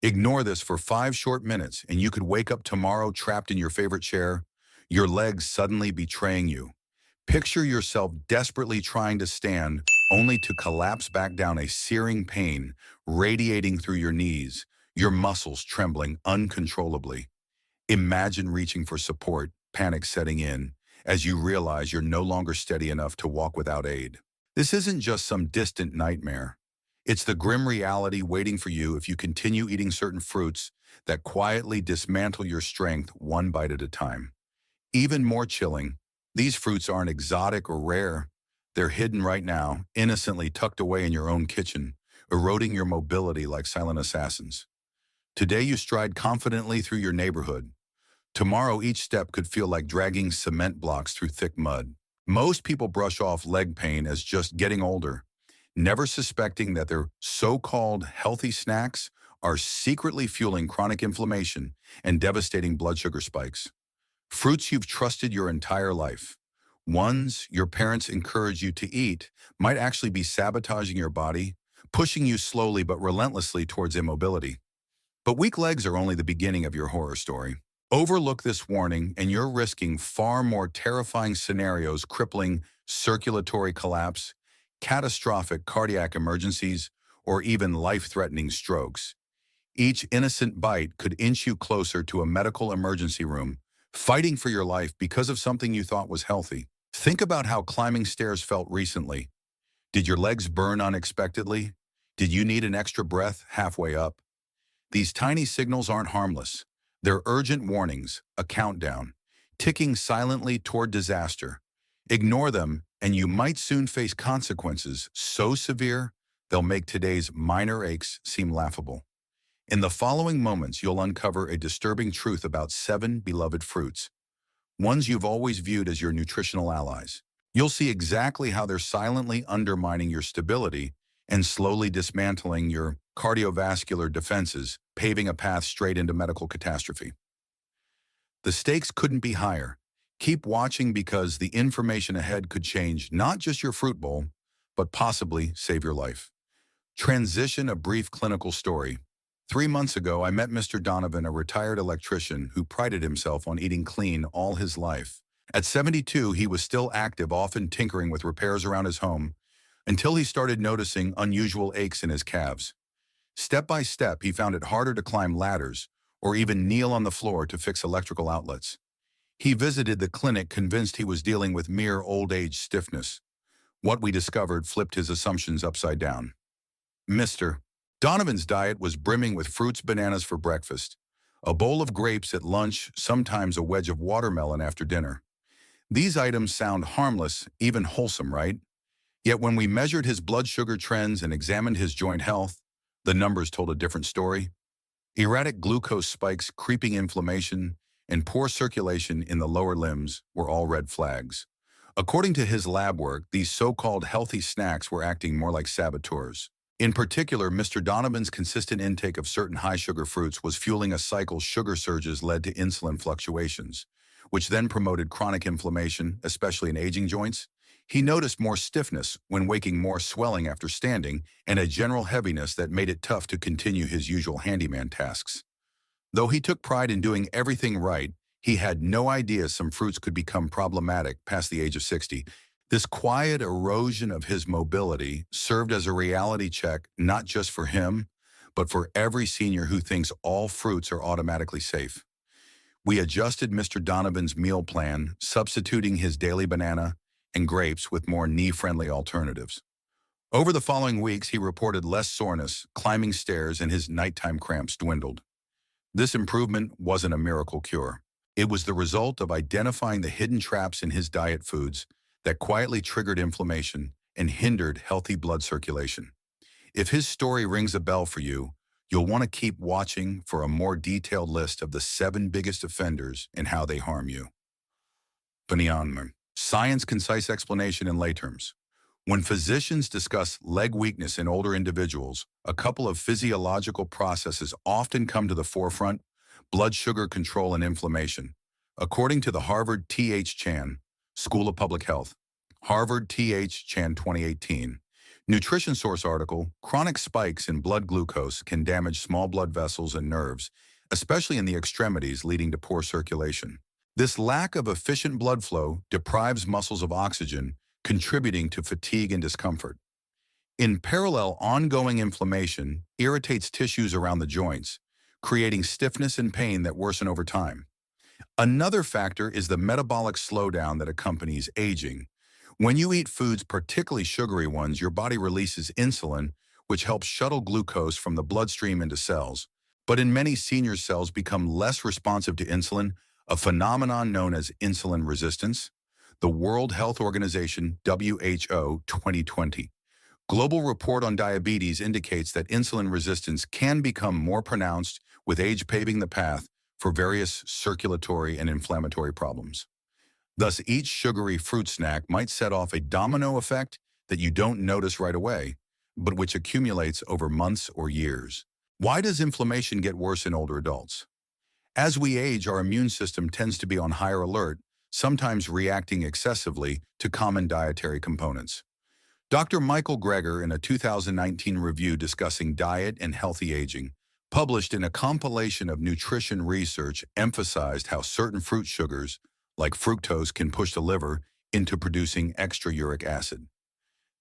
Ignore this for 5 short minutes and you could wake up tomorrow trapped in your favorite chair, your legs suddenly betraying you. Picture yourself desperately trying to stand, only to collapse back down, a searing pain radiating through your knees, your muscles trembling uncontrollably. Imagine reaching for support, panic setting in, as you realize you're no longer steady enough to walk without aid. This isn't just some distant nightmare. It's the grim reality waiting for you if you continue eating certain fruits that quietly dismantle your strength one bite at a time. Even more chilling, these fruits aren't exotic or rare. They're hidden right now, innocently tucked away in your own kitchen, eroding your mobility like silent assassins. Today you stride confidently through your neighborhood. Tomorrow each step could feel like dragging cement blocks through thick mud. Most people brush off leg pain as just getting older, never suspecting that their so-called healthy snacks are secretly fueling chronic inflammation and devastating blood sugar spikes. Fruits you've trusted your entire life, ones your parents encourage you to eat, might actually be sabotaging your body, pushing you slowly but relentlessly towards immobility. But weak legs are only the beginning of your horror story. Overlook this warning and you're risking far more terrifying scenarios: crippling circulatory collapse, catastrophic cardiac emergencies, or even life-threatening strokes. Each innocent bite could inch you closer to a medical emergency room, fighting for your life because of something you thought was healthy. Think about how climbing stairs felt recently. Did your legs burn unexpectedly? Did you need an extra breath halfway up? These tiny signals aren't harmless. They're urgent warnings, a countdown, ticking silently toward disaster. Ignore them, and you might soon face consequences so severe they'll make today's minor aches seem laughable. In the following moments, you'll uncover a disturbing truth about 7 beloved fruits, ones you've always viewed as your nutritional allies. You'll see exactly how they're silently undermining your stability and slowly dismantling your cardiovascular defenses, paving a path straight into medical catastrophe. The stakes couldn't be higher. Keep watching because the information ahead could change not just your fruit bowl, but possibly save your life. Transition: a brief clinical story. 3 months ago, I met Mr. Donovan, a retired electrician who prided himself on eating clean all his life. At 72, he was still active, often tinkering with repairs around his home, until he started noticing unusual aches in his calves. Step by step, he found it harder to climb ladders or even kneel on the floor to fix electrical outlets. He visited the clinic convinced he was dealing with mere old age stiffness. What we discovered flipped his assumptions upside down. Mr. Donovan's diet was brimming with fruits, bananas for breakfast, a bowl of grapes at lunch, sometimes a wedge of watermelon after dinner. These items sound harmless, even wholesome, right? Yet when we measured his blood sugar trends and examined his joint health, the numbers told a different story. Erratic glucose spikes, creeping inflammation, and poor circulation in the lower limbs were all red flags. According to his lab work, these so-called healthy snacks were acting more like saboteurs. In particular, Mr. Donovan's consistent intake of certain high-sugar fruits was fueling a cycle. Sugar surges led to insulin fluctuations, which then promoted chronic inflammation, especially in aging joints. He noticed more stiffness when waking, more swelling after standing, and a general heaviness that made it tough to continue his usual handyman tasks. Though he took pride in doing everything right, he had no idea some fruits could become problematic past the age of 60. This quiet erosion of his mobility served as a reality check not just for him, but for every senior who thinks all fruits are automatically safe. We adjusted Mr. Donovan's meal plan, substituting his daily banana and grapes with more knee-friendly alternatives. Over the following weeks, he reported less soreness, climbing stairs, and his nighttime cramps dwindled. This improvement wasn't a miracle cure. It was the result of identifying the hidden traps in his diet foods that quietly triggered inflammation and hindered healthy blood circulation. If his story rings a bell for you, you'll want to keep watching for a more detailed list of the 7 biggest offenders and how they harm you. Banyonman. Science concise explanation in lay terms. When physicians discuss leg weakness in older individuals, a couple of physiological processes often come to the forefront: blood sugar control and inflammation. According to the Harvard T.H. Chan School of Public Health, Harvard T.H. Chan 2018, Nutrition Source article, chronic spikes in blood glucose can damage small blood vessels and nerves, especially in the extremities, leading to poor circulation. This lack of efficient blood flow deprives muscles of oxygen, contributing to fatigue and discomfort. In parallel, ongoing inflammation irritates tissues around the joints, creating stiffness and pain that worsen over time. Another factor is the metabolic slowdown that accompanies aging. When you eat foods, particularly sugary ones, your body releases insulin, which helps shuttle glucose from the bloodstream into cells. But in many seniors, cells become less responsive to insulin, a phenomenon known as insulin resistance. The World Health Organization, WHO 2020 Global Report on Diabetes indicates that insulin resistance can become more pronounced with age, paving the path for various circulatory and inflammatory problems. Thus, each sugary fruit snack might set off a domino effect that you don't notice right away, but which accumulates over months or years. Why does inflammation get worse in older adults? As we age, our immune system tends to be on higher alert, sometimes reacting excessively to common dietary components. Dr. Michael Greger, in a 2019 review discussing diet and healthy aging, published in a compilation of nutrition research, emphasized how certain fruit sugars, like fructose, can push the liver into producing extra uric acid.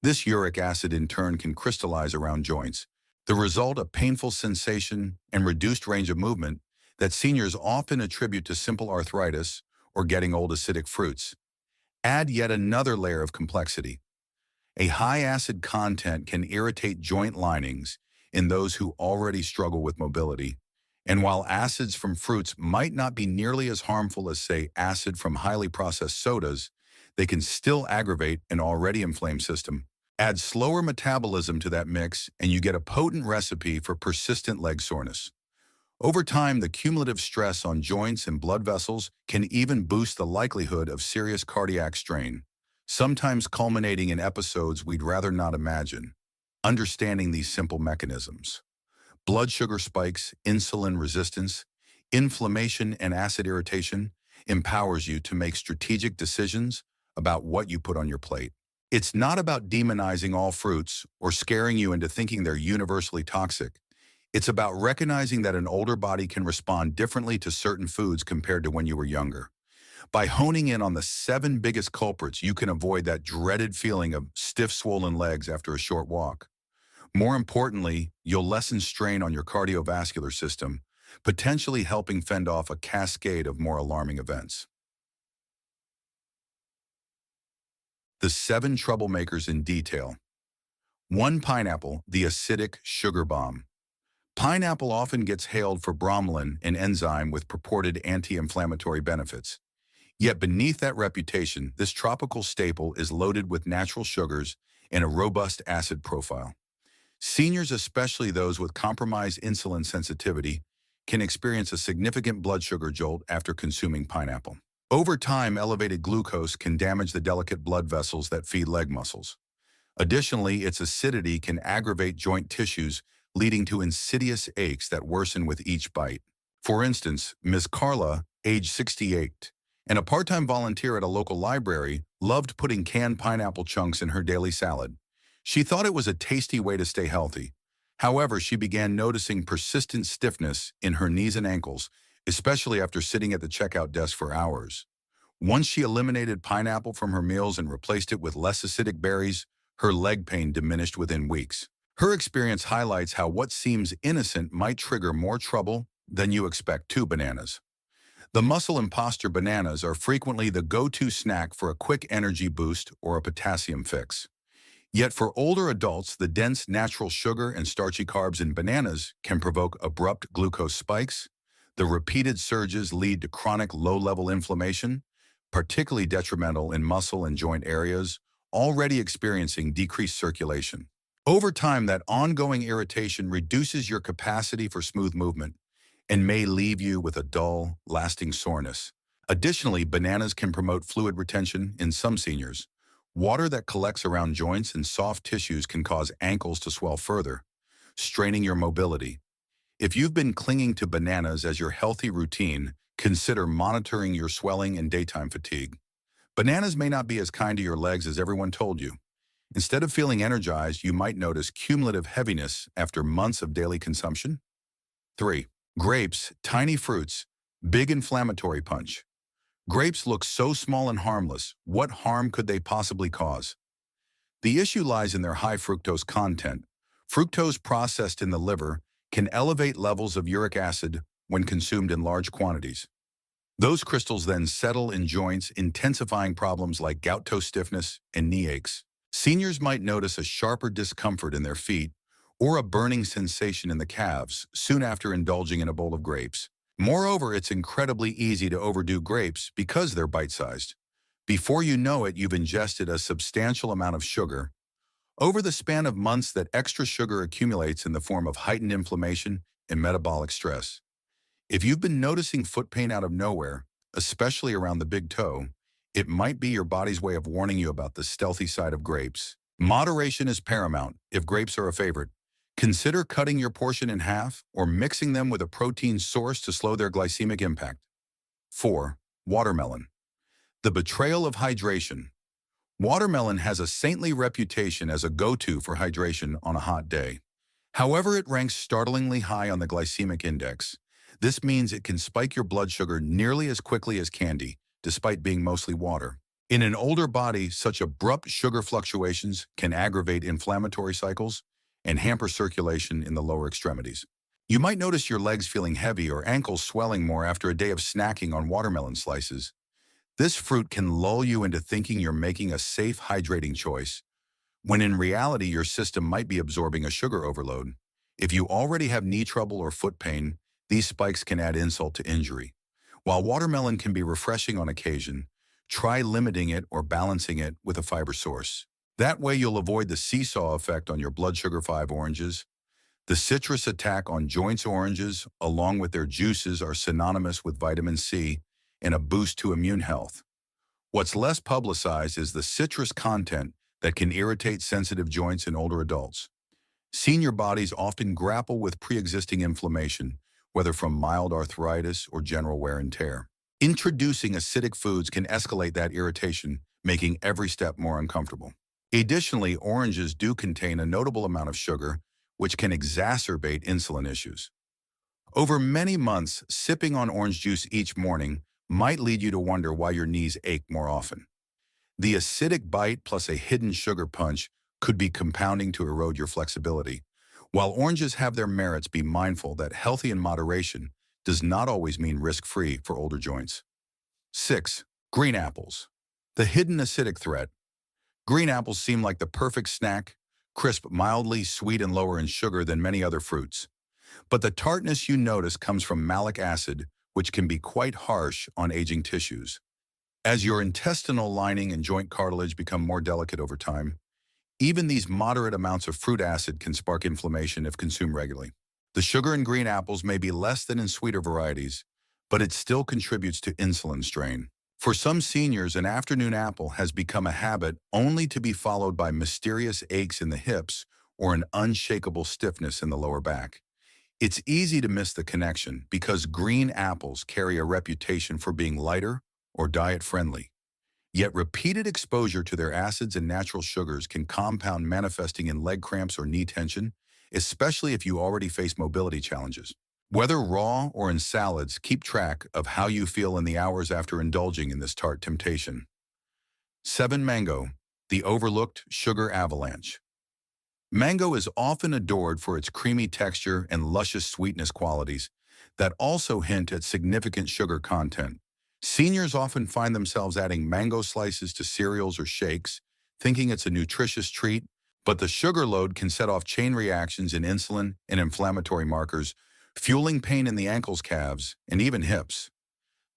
This uric acid in turn can crystallize around joints, the result of painful sensation and reduced range of movement that seniors often attribute to simple arthritis or getting old acidic fruits. Add yet another layer of complexity. A high acid content can irritate joint linings in those who already struggle with mobility. And while acids from fruits might not be nearly as harmful as, say, acid from highly processed sodas, they can still aggravate an already inflamed system. Add slower metabolism to that mix, and you get a potent recipe for persistent leg soreness. Over time, the cumulative stress on joints and blood vessels can even boost the likelihood of serious cardiac strain, sometimes culminating in episodes we'd rather not imagine. Understanding these simple mechanisms, blood sugar spikes, insulin resistance, inflammation, and acid irritation, empowers you to make strategic decisions about what you put on your plate. It's not about demonizing all fruits or scaring you into thinking they're universally toxic. It's about recognizing that an older body can respond differently to certain foods compared to when you were younger. By honing in on the 7 biggest culprits, you can avoid that dreaded feeling of stiff, swollen legs after a short walk. More importantly, you'll lessen strain on your cardiovascular system, potentially helping fend off a cascade of more alarming events. The 7 troublemakers in detail. 1. Pineapple, the acidic sugar bomb. Pineapple often gets hailed for bromelain, an enzyme with purported anti-inflammatory benefits. Yet beneath that reputation, this tropical staple is loaded with natural sugars and a robust acid profile. Seniors, especially those with compromised insulin sensitivity, can experience a significant blood sugar jolt after consuming pineapple. Over time, elevated glucose can damage the delicate blood vessels that feed leg muscles. Additionally, its acidity can aggravate joint tissues, leading to insidious aches that worsen with each bite. For instance, Ms. Carla, age 68, and a part-time volunteer at a local library, loved putting canned pineapple chunks in her daily salad. She thought it was a tasty way to stay healthy. However, she began noticing persistent stiffness in her knees and ankles, especially after sitting at the checkout desk for hours. Once she eliminated pineapple from her meals and replaced it with less acidic berries, her leg pain diminished within weeks. Her experience highlights how what seems innocent might trigger more trouble than you expect. 2. Bananas. The muscle imposter bananas are frequently the go-to snack for a quick energy boost or a potassium fix. Yet for older adults, the dense natural sugar and starchy carbs in bananas can provoke abrupt glucose spikes. The repeated surges lead to chronic low-level inflammation, particularly detrimental in muscle and joint areas already experiencing decreased circulation. Over time, that ongoing irritation reduces your capacity for smooth movement and may leave you with a dull, lasting soreness. Additionally, bananas can promote fluid retention in some seniors. Water that collects around joints and soft tissues can cause ankles to swell further, straining your mobility. If you've been clinging to bananas as your healthy routine, consider monitoring your swelling and daytime fatigue. Bananas may not be as kind to your legs as everyone told you. Instead of feeling energized, you might notice cumulative heaviness after months of daily consumption. 3. Grapes, tiny fruits, big inflammatory punch. Grapes look so small and harmless. What harm could they possibly cause? The issue lies in their high fructose content. Fructose processed in the liver can elevate levels of uric acid when consumed in large quantities. Those crystals then settle in joints, intensifying problems like gout toe stiffness and knee aches. Seniors might notice a sharper discomfort in their feet or a burning sensation in the calves soon after indulging in a bowl of grapes. Moreover, it's incredibly easy to overdo grapes because they're bite-sized. Before you know it, you've ingested a substantial amount of sugar. Over the span of months, that extra sugar accumulates in the form of heightened inflammation and metabolic stress. If you've been noticing foot pain out of nowhere, especially around the big toe, it might be your body's way of warning you about the stealthy side of grapes. Moderation is paramount. If grapes are a favorite, consider cutting your portion in half or mixing them with a protein source to slow their glycemic impact. 4. Watermelon. The betrayal of hydration. Watermelon has a saintly reputation as a go-to for hydration on a hot day. However, it ranks startlingly high on the glycemic index. This means it can spike your blood sugar nearly as quickly as candy, despite being mostly water. In an older body, such abrupt sugar fluctuations can aggravate inflammatory cycles and hamper circulation in the lower extremities. You might notice your legs feeling heavy or ankles swelling more after a day of snacking on watermelon slices. This fruit can lull you into thinking you're making a safe, hydrating choice, when in reality your system might be absorbing a sugar overload. If you already have knee trouble or foot pain, these spikes can add insult to injury. While watermelon can be refreshing on occasion, try limiting it or balancing it with a fiber source. That way you'll avoid the seesaw effect on your blood sugar 5 oranges. The citrus attack on joints oranges, along with their juices, are synonymous with vitamin C and a boost to immune health. What's less publicized is the citrus content that can irritate sensitive joints in older adults. Senior bodies often grapple with pre-existing inflammation, whether from mild arthritis or general wear and tear. Introducing acidic foods can escalate that irritation, making every step more uncomfortable. Additionally, oranges do contain a notable amount of sugar, which can exacerbate insulin issues. Over many months, sipping on orange juice each morning might lead you to wonder why your knees ache more often. The acidic bite plus a hidden sugar punch could be compounding to erode your flexibility. While oranges have their merits, be mindful that healthy in moderation does not always mean risk-free for older joints. 6. Green apples. The hidden acidic threat. Green apples seem like the perfect snack, crisp, mildly sweet and lower in sugar than many other fruits. But the tartness you notice comes from malic acid, which can be quite harsh on aging tissues. As your intestinal lining and joint cartilage become more delicate over time, even these moderate amounts of fruit acid can spark inflammation if consumed regularly. The sugar in green apples may be less than in sweeter varieties, but it still contributes to insulin strain. For some seniors, an afternoon apple has become a habit, only to be followed by mysterious aches in the hips or an unshakable stiffness in the lower back. It's easy to miss the connection because green apples carry a reputation for being lighter or diet-friendly. Yet repeated exposure to their acids and natural sugars can compound, manifesting in leg cramps or knee tension, especially if you already face mobility challenges. Whether raw or in salads, keep track of how you feel in the hours after indulging in this tart temptation. 7. Mango, the overlooked sugar avalanche. Mango is often adored for its creamy texture and luscious sweetness qualities that also hint at significant sugar content. Seniors often find themselves adding mango slices to cereals or shakes, thinking it's a nutritious treat, but the sugar load can set off chain reactions in insulin and inflammatory markers, fueling pain in the ankles, calves, and even hips.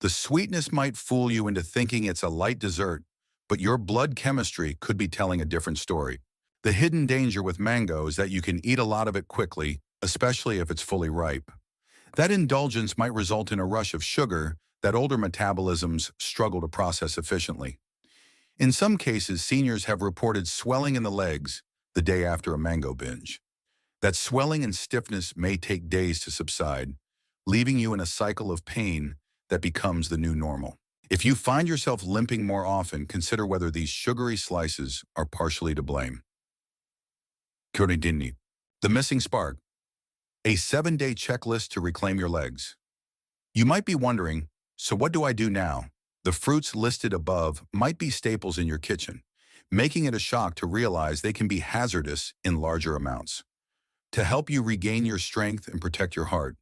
The sweetness might fool you into thinking it's a light dessert, but your blood chemistry could be telling a different story. The hidden danger with mango is that you can eat a lot of it quickly, especially if it's fully ripe. That indulgence might result in a rush of sugar that older metabolisms struggle to process efficiently. In some cases, seniors have reported swelling in the legs the day after a mango binge. That swelling and stiffness may take days to subside, leaving you in a cycle of pain that becomes the new normal. If you find yourself limping more often, consider whether these sugary slices are partially to blame. The missing spark, a 7-day checklist to reclaim your legs. You might be wondering, so what do I do now? The fruits listed above might be staples in your kitchen, making it a shock to realize they can be hazardous in larger amounts. To help you regain your strength and protect your heart,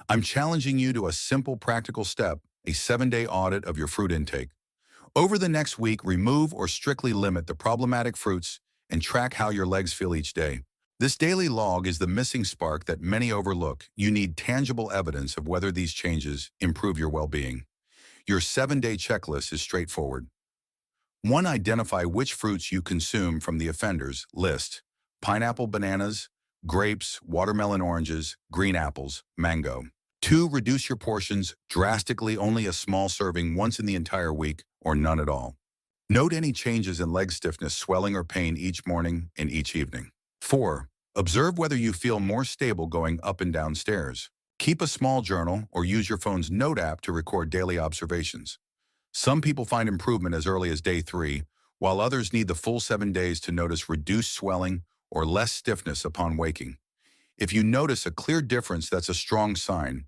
I'm challenging you to a simple practical step, a 7-day audit of your fruit intake. Over the next week, remove or strictly limit the problematic fruits and track how your legs feel each day. This daily log is the missing spark that many overlook. You need tangible evidence of whether these changes improve your well-being. Your 7-day checklist is straightforward. 1. Identify which fruits you consume from the offenders list: pineapple, bananas, grapes, watermelon, oranges, green apples, mango. 2. Reduce your portions drastically, only a small serving once in the entire week or none at all. Note any changes in leg stiffness, swelling, or pain each morning and each evening. 4. Observe whether you feel more stable going up and down stairs. Keep a small journal or use your phone's note app to record daily observations. Some people find improvement as early as day 3, while others need the full 7 days to notice reduced swelling or less stiffness upon waking. If you notice a clear difference, that's a strong sign.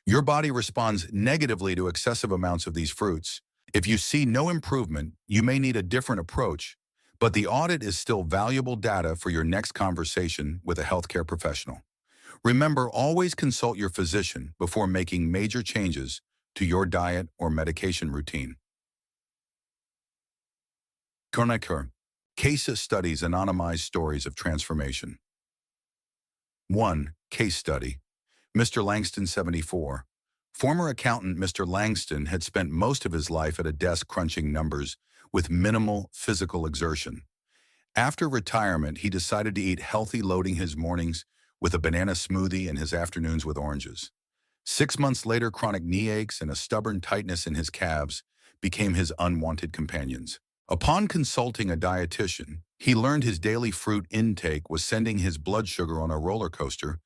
Your body responds negatively to excessive amounts of these fruits. If you see no improvement, you may need a different approach, but the audit is still valuable data for your next conversation with a healthcare professional. Remember, always consult your physician before making major changes to your diet or medication routine. Case studies, anonymized stories of transformation. 1. Case study. Mr. Langston, 74. Former accountant Mr. Langston had spent most of his life at a desk crunching numbers with minimal physical exertion. After retirement, he decided to eat healthy, loading his mornings with a banana smoothie and his afternoons with oranges. 6 months later, chronic knee aches and a stubborn tightness in his calves became his unwanted companions. Upon consulting a dietitian, he learned his daily fruit intake was sending his blood sugar on a roller coaster,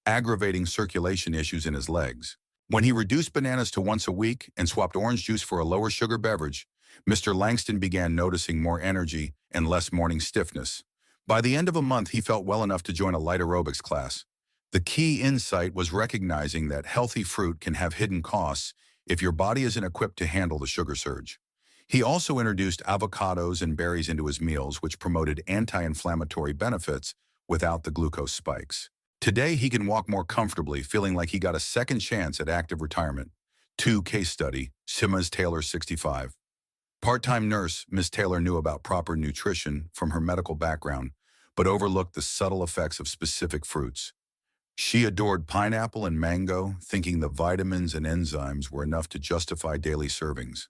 aggravating circulation issues in his legs. When he reduced bananas to once a week and swapped orange juice for a lower sugar beverage, Mr. Langston began noticing more energy and less morning stiffness. By the end of a month, he felt well enough to join a light aerobics class. The key insight was recognizing that healthy fruit can have hidden costs if your body isn't equipped to handle the sugar surge. He also introduced avocados and berries into his meals, which promoted anti-inflammatory benefits without the glucose spikes. Today, he can walk more comfortably, feeling like he got a second chance at active retirement. 2. Case study. Ms. Taylor, 65. Part-time nurse, Ms. Taylor knew about proper nutrition from her medical background, but overlooked the subtle effects of specific fruits. She adored pineapple and mango, thinking the vitamins and enzymes were enough to justify daily servings.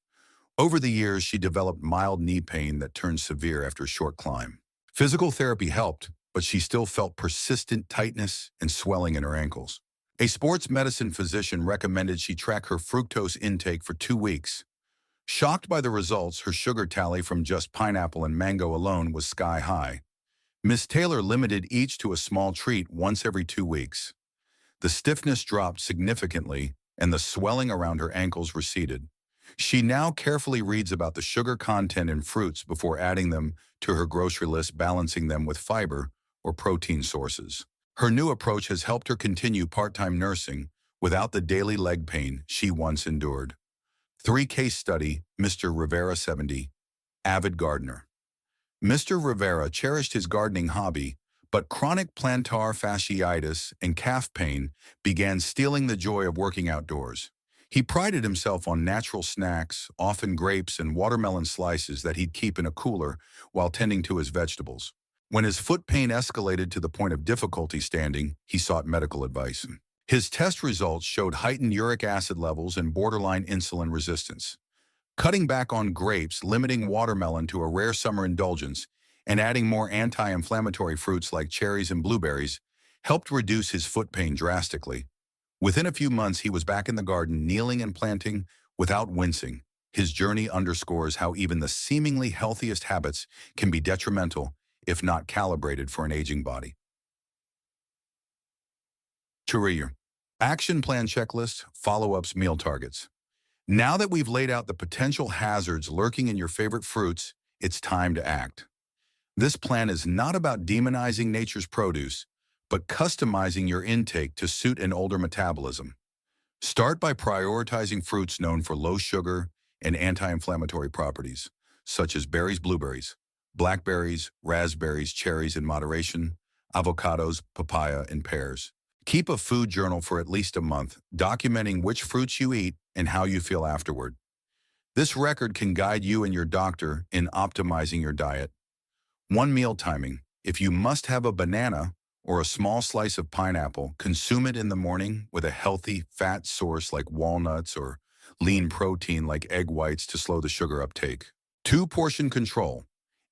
Over the years, she developed mild knee pain that turned severe after a short climb. Physical therapy helped, but she still felt persistent tightness and swelling in her ankles. A sports medicine physician recommended she track her fructose intake for 2 weeks. Shocked by the results, her sugar tally from just pineapple and mango alone was sky high. Ms. Taylor limited each to a small treat once every 2 weeks. The stiffness dropped significantly, and the swelling around her ankles receded. She now carefully reads about the sugar content in fruits before adding them to her grocery list, balancing them with fiber or protein sources. Her new approach has helped her continue part-time nursing without the daily leg pain she once endured. 3. Case study. Mr. Rivera, 70. Avid gardener. Mr. Rivera cherished his gardening hobby, but chronic plantar fasciitis and calf pain began stealing the joy of working outdoors. He prided himself on natural snacks, often grapes and watermelon slices that he'd keep in a cooler while tending to his vegetables. When his foot pain escalated to the point of difficulty standing, he sought medical advice. His test results showed heightened uric acid levels and borderline insulin resistance. Cutting back on grapes, limiting watermelon to a rare summer indulgence, and adding more anti-inflammatory fruits like cherries and blueberries helped reduce his foot pain drastically. Within a few months, he was back in the garden, kneeling and planting without wincing. His journey underscores how even the seemingly healthiest habits can be detrimental if not calibrated for an aging body. Career. Action plan checklist, follow-ups, meal targets. Now that we've laid out the potential hazards lurking in your favorite fruits, it's time to act. This plan is not about demonizing nature's produce, but customizing your intake to suit an older metabolism. Start by prioritizing fruits known for low sugar and anti-inflammatory properties, such as berries, blueberries, blackberries, raspberries, cherries in moderation, avocados, papaya, and pears. Keep a food journal for at least a month, documenting which fruits you eat and how you feel afterward. This record can guide you and your doctor in optimizing your diet. One meal timing. If you must have a banana or a small slice of pineapple, consume it in the morning with a healthy fat source like walnuts or lean protein like egg whites to slow the sugar uptake. 2. Portion control.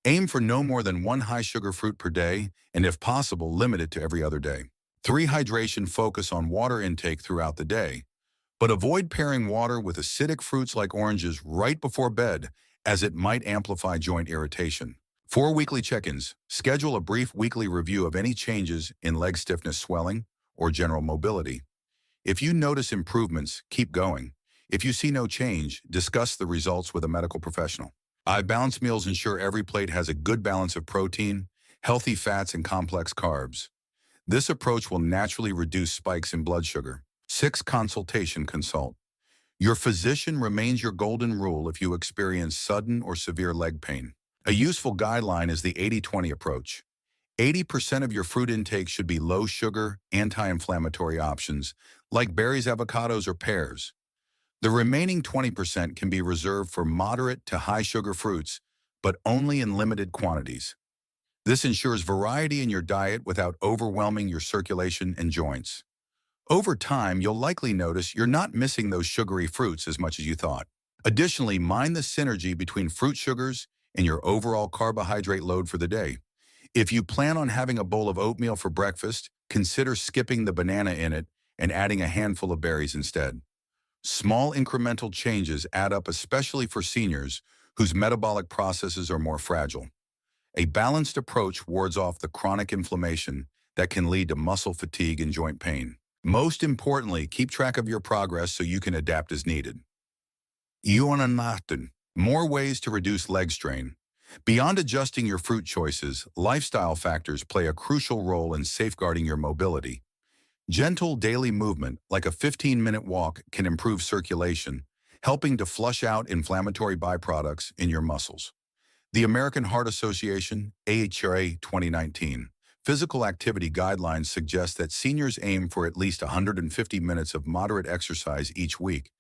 Aim for no more than one high-sugar fruit per day, and if possible, limit it to every other day. 3. Hydration. Focus on water intake throughout the day, but avoid pairing water with acidic fruits like oranges right before bed, as it might amplify joint irritation. 4. Weekly check-ins. Schedule a brief weekly review of any changes in leg stiffness, swelling, or general mobility. If you notice improvements, keep going. If you see no change, discuss the results with a medical professional. Balanced meals ensure every plate has a good balance of protein, healthy fats, and complex carbs. This approach will naturally reduce spikes in blood sugar. 6. Consultation. Consult. Your physician remains your golden rule if you experience sudden or severe leg pain. A useful guideline is the 80-20 approach. 80% of your fruit intake should be low-sugar, anti-inflammatory options, like berries, avocados, or pears. The remaining 20% can be reserved for moderate to high-sugar fruits, but only in limited quantities. This ensures variety in your diet without overwhelming your circulation and joints. Over time, you'll likely notice you're not missing those sugary fruits as much as you thought. Additionally, mind the synergy between fruit sugars and your overall carbohydrate load for the day. If you plan on having a bowl of oatmeal for breakfast, consider skipping the banana in it and adding a handful of berries instead. Small incremental changes add up, especially for seniors whose metabolic processes are more fragile. A balanced approach wards off the chronic inflammation that can lead to muscle fatigue and joint pain. Most importantly, keep track of your progress so you can adapt as needed. More ways to reduce leg strain. Beyond adjusting your fruit choices, lifestyle factors play a crucial role in safeguarding your mobility. Gentle daily movement, like a 15-minute walk, can improve circulation, helping to flush out inflammatory byproducts in your muscles. The American Heart Association, AHA 2019, physical activity guidelines suggest that seniors aim for at least 150 minutes of moderate exercise each week,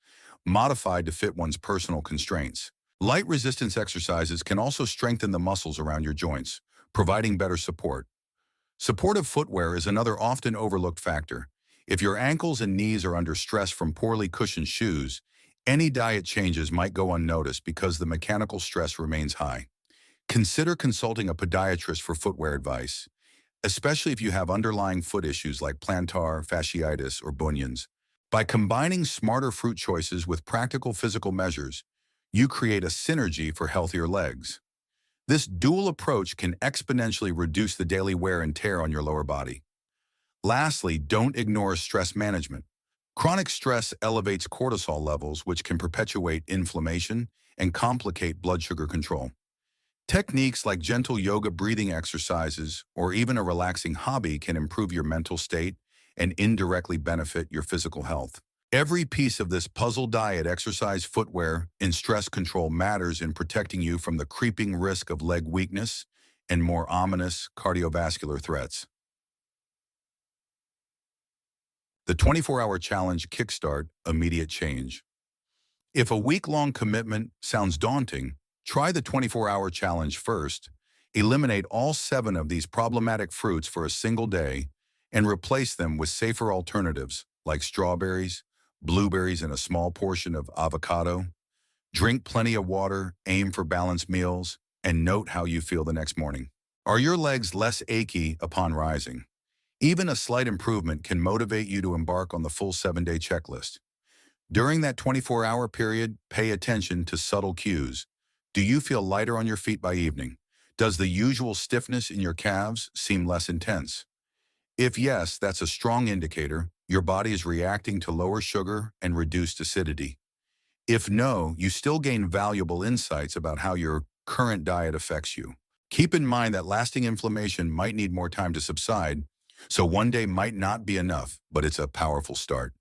modified to fit one's personal constraints. Light resistance exercises can also strengthen the muscles around your joints, providing better support. Supportive footwear is another often overlooked factor. If your ankles and knees are under stress from poorly cushioned shoes, any diet changes might go unnoticed because the mechanical stress remains high. Consider consulting a podiatrist for footwear advice, especially if you have underlying foot issues like plantar fasciitis or bunions. By combining smarter fruit choices with practical physical measures, you create a synergy for healthier legs. This dual approach can exponentially reduce the daily wear and tear on your lower body. Lastly, don't ignore stress management. Chronic stress elevates cortisol levels, which can perpetuate inflammation and complicate blood sugar control. Techniques like gentle yoga breathing exercises or even a relaxing hobby can improve your mental state and indirectly benefit your physical health. Every piece of this puzzle, diet, exercise, footwear, and stress control, matters in protecting you from the creeping risk of leg weakness and more ominous cardiovascular threats. The 24-hour challenge. Kickstart immediate change. If a week-long commitment sounds daunting, try the 24-hour challenge first. Eliminate all 7 of these problematic fruits for a single day and replace them with safer alternatives like strawberries, blueberries, and a small portion of avocado. Drink plenty of water, aim for balanced meals, and note how you feel the next morning. Are your legs less achy upon rising? Even a slight improvement can motivate you to embark on the full 7-day checklist. During that 24-hour period, pay attention to subtle cues. Do you feel lighter on your feet by evening? Does the usual stiffness in your calves seem less intense? If yes, that's a strong indicator your body is reacting to lower sugar and reduced acidity. If no, you still gain valuable insights about how your current diet affects you. Keep in mind that lasting inflammation might need more time to subside, so one day might not be enough, but it's a powerful start.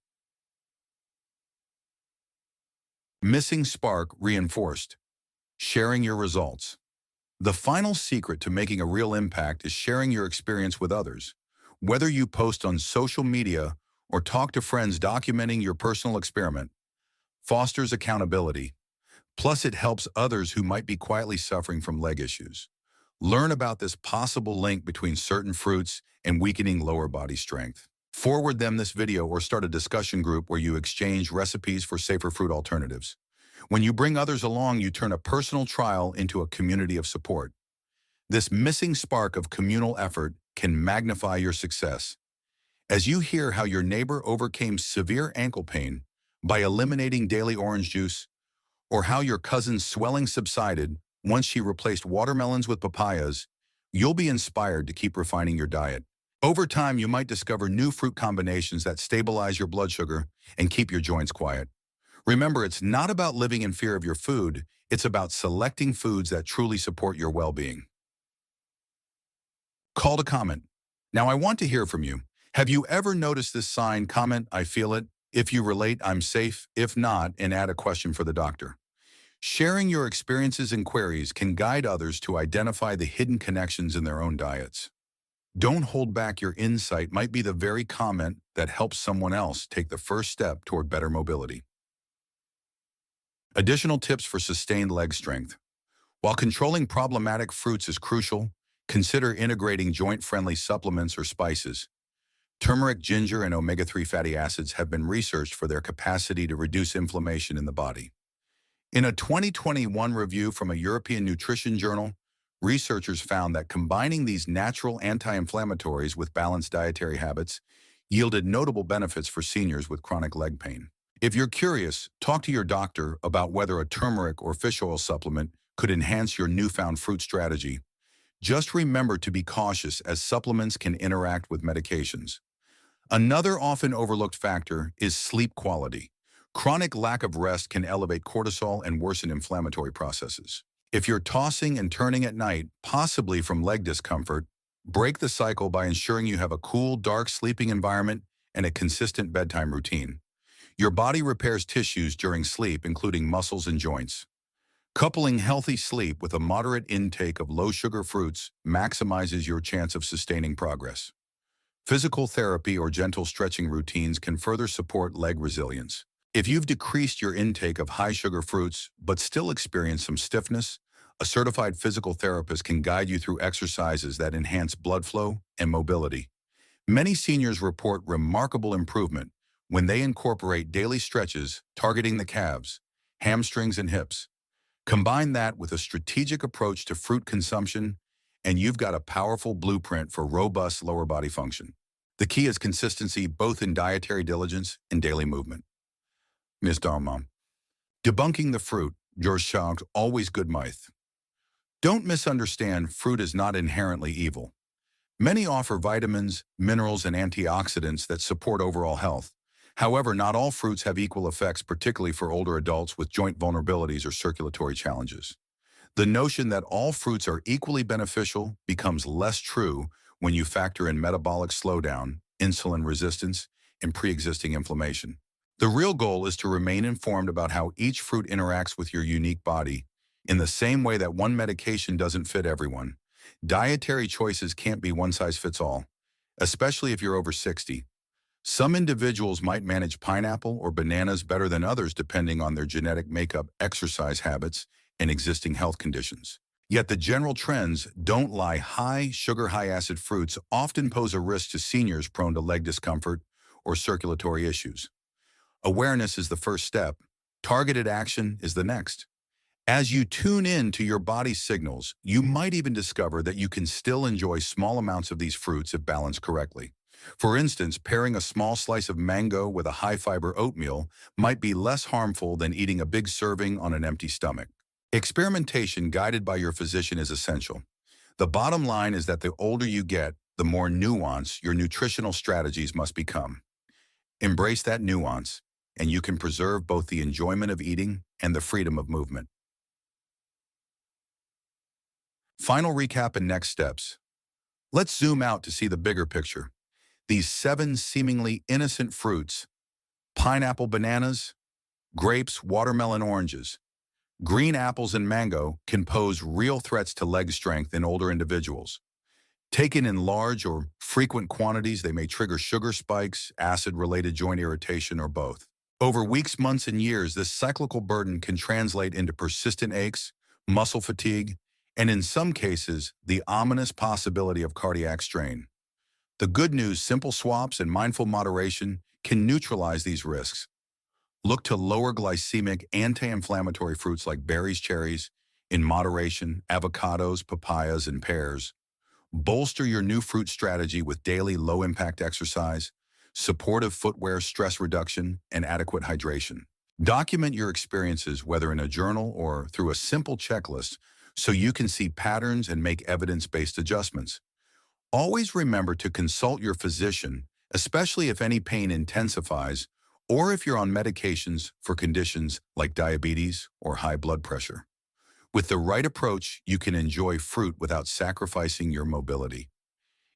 Missing spark reinforced. Sharing your results. The final secret to making a real impact is sharing your experience with others. Whether you post on social media or talk to friends documenting your personal experiment, fosters accountability. Plus, it helps others who might be quietly suffering from leg issues. Learn about this possible link between certain fruits and weakening lower body strength. Forward them this video or start a discussion group where you exchange recipes for safer fruit alternatives. When you bring others along, you turn a personal trial into a community of support. This missing spark of communal effort can magnify your success. As you hear how your neighbor overcame severe ankle pain by eliminating daily orange juice, or how your cousin's swelling subsided once she replaced watermelons with papayas, you'll be inspired to keep refining your diet. Over time, you might discover new fruit combinations that stabilize your blood sugar and keep your joints quiet. Remember, it's not about living in fear of your food, it's about selecting foods that truly support your well-being. Call to comment. Now, I want to hear from you. Have you ever noticed this sign? Comment, I feel it. If you relate, I'm safe. If not, and add a question for the doctor. Sharing your experiences and queries can guide others to identify the hidden connections in their own diets. Don't hold back. Your insight might be the very comment that helps someone else take the first step toward better mobility. Additional tips for sustained leg strength. While controlling problematic fruits is crucial, consider integrating joint-friendly supplements or spices. Turmeric, ginger, and omega-3 fatty acids have been researched for their capacity to reduce inflammation in the body. In a 2021 review from a European nutrition journal, researchers found that combining these natural anti-inflammatories with balanced dietary habits yielded notable benefits for seniors with chronic leg pain. If you're curious, talk to your doctor about whether a turmeric or fish oil supplement could enhance your newfound fruit strategy. Just remember to be cautious as supplements can interact with medications. Another often overlooked factor is sleep quality. Chronic lack of rest can elevate cortisol and worsen inflammatory processes. If you're tossing and turning at night, possibly from leg discomfort, break the cycle by ensuring you have a cool, dark sleeping environment and a consistent bedtime routine. Your body repairs tissues during sleep, including muscles and joints. Coupling healthy sleep with a moderate intake of low-sugar fruits maximizes your chance of sustaining progress. Physical therapy or gentle stretching routines can further support leg resilience. If you've decreased your intake of high-sugar fruits but still experience some stiffness, a certified physical therapist can guide you through exercises that enhance blood flow and mobility. Many seniors report remarkable improvement when they incorporate daily stretches targeting the calves, hamstrings, and hips. Combine that with a strategic approach to fruit consumption, and you've got a powerful blueprint for robust lower body function. The key is consistency both in dietary diligence and daily movement. Ms. Dalmam. Debunking the fruit, your shout, always good myth. Don't misunderstand, fruit is not inherently evil. Many offer vitamins, minerals, and antioxidants that support overall health. However, not all fruits have equal effects, particularly for older adults with joint vulnerabilities or circulatory challenges. The notion that all fruits are equally beneficial becomes less true when you factor in metabolic slowdown, insulin resistance, and pre-existing inflammation. The real goal is to remain informed about how each fruit interacts with your unique body. In the same way that one medication doesn't fit everyone, dietary choices can't be one size fits all, especially if you're over 60. Some individuals might manage pineapple or bananas better than others depending on their genetic makeup, exercise habits, and existing health conditions. Yet the general trends don't lie. High sugar, high acid fruits often pose a risk to seniors prone to leg discomfort or circulatory issues. Awareness is the first step. Targeted action is the next. As you tune in to your body's signals, you might even discover that you can still enjoy small amounts of these fruits if balanced correctly. For instance, pairing a small slice of mango with a high-fiber oatmeal might be less harmful than eating a big serving on an empty stomach. Experimentation guided by your physician is essential. The bottom line is that the older you get, the more nuanced your nutritional strategies must become. Embrace that nuance. and you can preserve both the enjoyment of eating and the freedom of movement. Final recap and next steps. Let's zoom out to see the bigger picture. These 7 seemingly innocent fruits, pineapple, bananas, grapes, watermelon, oranges, green apples, and mango, can pose real threats to leg strength in older individuals. Taken in large or frequent quantities, they may trigger sugar spikes, acid-related joint irritation, or both. Over weeks, months, and years, this cyclical burden can translate into persistent aches, muscle fatigue, and in some cases, the ominous possibility of cardiac strain. The good news, simple swaps and mindful moderation can neutralize these risks. Look to lower glycemic anti-inflammatory fruits like berries, cherries, in moderation, avocados, papayas, and pears. Bolster your new fruit strategy with daily low-impact exercise, supportive footwear, stress reduction, and adequate hydration. Document your experiences, whether in a journal or through a simple checklist, so you can see patterns and make evidence-based adjustments. Always remember to consult your physician, especially if any pain intensifies or if you're on medications for conditions like diabetes or high blood pressure. With the right approach, you can enjoy fruit without sacrificing your mobility.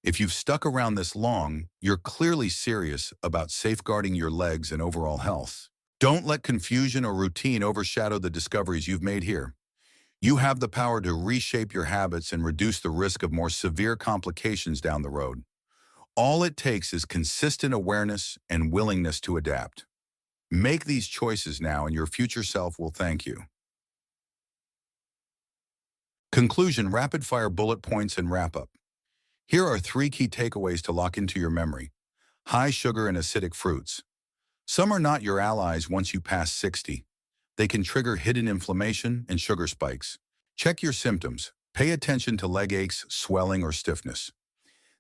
If you've stuck around this long, you're clearly serious about safeguarding your legs and overall health. Don't let confusion or routine overshadow the discoveries you've made here. You have the power to reshape your habits and reduce the risk of more severe complications down the road. All it takes is consistent awareness and willingness to adapt. Make these choices now, and your future self will thank you. Conclusion, rapid-fire bullet points, and wrap-up. Here are 3 key takeaways to lock into your memory. High sugar and acidic fruits. Some are not your allies once you pass 60. They can trigger hidden inflammation and sugar spikes. Check your symptoms. Pay attention to leg aches, swelling, or stiffness.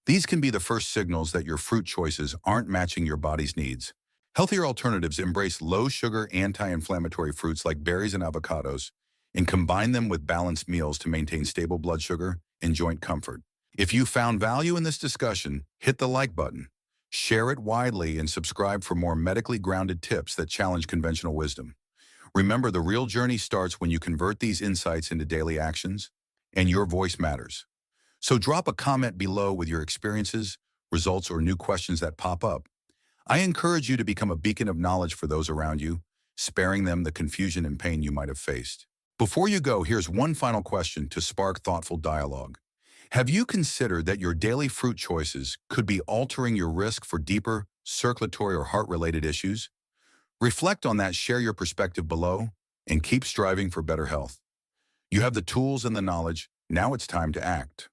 These can be the first signals that your fruit choices aren't matching your body's needs. Healthier alternatives embrace low-sugar, anti-inflammatory fruits like berries and avocados, and combine them with balanced meals to maintain stable blood sugar and joint comfort. If you found value in this discussion, hit the like button, share it widely, and subscribe for more medically grounded tips that challenge conventional wisdom. Remember, the real journey starts when you convert these insights into daily actions, and your voice matters. So drop a comment below with your experiences, results, or new questions that pop up. I encourage you to become a beacon of knowledge for those around you, sparing them the confusion and pain you might have faced. Before you go, here's one final question to spark thoughtful dialogue. Have you considered that your daily fruit choices could be altering your risk for deeper circulatory or heart-related issues? Reflect on that, share your perspective below, and keep striving for better health. You have the tools and the knowledge. Now it's time to act.